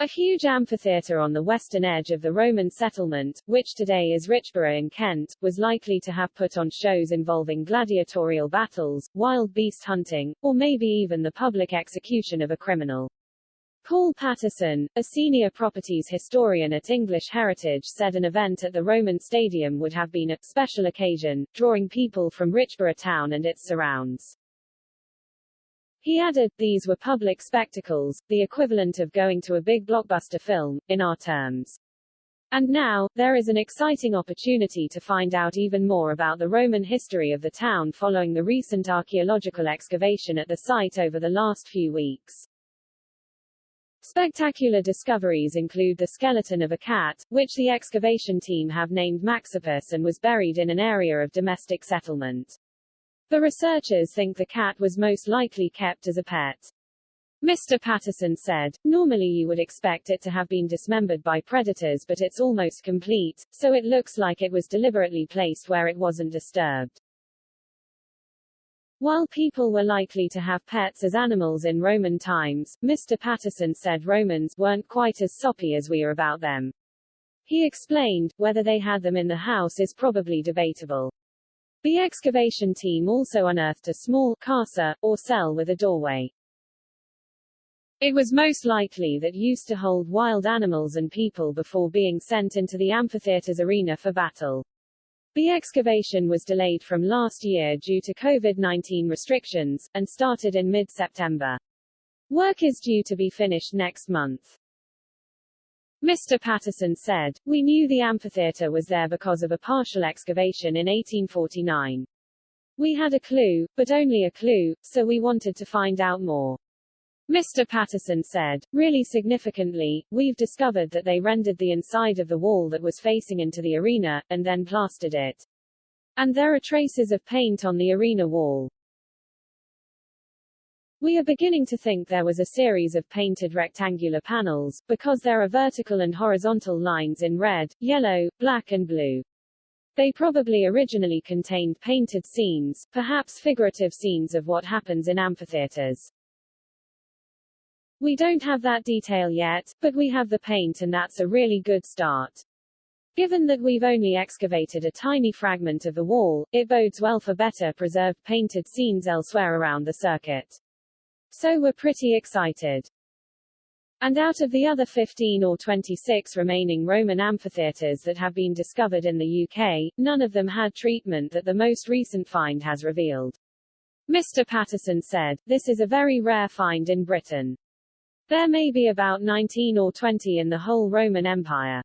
A huge amphitheatre on the western edge of the Roman settlement, which today is Richborough in Kent, was likely to have put on shows involving gladiatorial battles, wild beast hunting, or maybe even the public execution of a criminal. Paul Patterson, a senior properties historian at English Heritage, said an event at the Roman Stadium would have been a special occasion, drawing people from Richborough town and its surrounds. He added, these were public spectacles, the equivalent of going to a big blockbuster film, in our terms. And now, there is an exciting opportunity to find out even more about the Roman history of the town following the recent archaeological excavation at the site over the last few weeks. Spectacular discoveries include the skeleton of a cat, which the excavation team have named Maxipus and was buried in an area of domestic settlement. The researchers think the cat was most likely kept as a pet. Mr. Patterson said, normally you would expect it to have been dismembered by predators, but it's almost complete, so it looks like it was deliberately placed where it wasn't disturbed. While people were likely to have pets as animals in Roman times, Mr. Patterson said Romans weren't quite as soppy as we are about them. He explained, whether they had them in the house is probably debatable. The excavation team also unearthed a small casa, or cell with a doorway. It was most likely that used to hold wild animals and people before being sent into the amphitheatre's arena for battle. The excavation was delayed from last year due to COVID-19 restrictions, and started in mid-September. Work is due to be finished next month. Mr. Patterson said, we knew the amphitheatre was there because of a partial excavation in 1849. We had a clue, but only a clue, so we wanted to find out more. Mr. Patterson said, really significantly, we've discovered that they rendered the inside of the wall that was facing into the arena, and then plastered it. And there are traces of paint on the arena wall. We are beginning to think there was a series of painted rectangular panels, because there are vertical and horizontal lines in red, yellow, black and blue. They probably originally contained painted scenes, perhaps figurative scenes of what happens in amphitheaters. We don't have that detail yet, but we have the paint and that's a really good start. Given that we've only excavated a tiny fragment of the wall, it bodes well for better preserved painted scenes elsewhere around the circuit. So we're pretty excited. And out of the other 15 or 26 remaining Roman amphitheatres that have been discovered in the UK, none of them had treatment that the most recent find has revealed. Mr. Patterson said, this is a very rare find in Britain. There may be about 19 or 20 in the whole Roman Empire.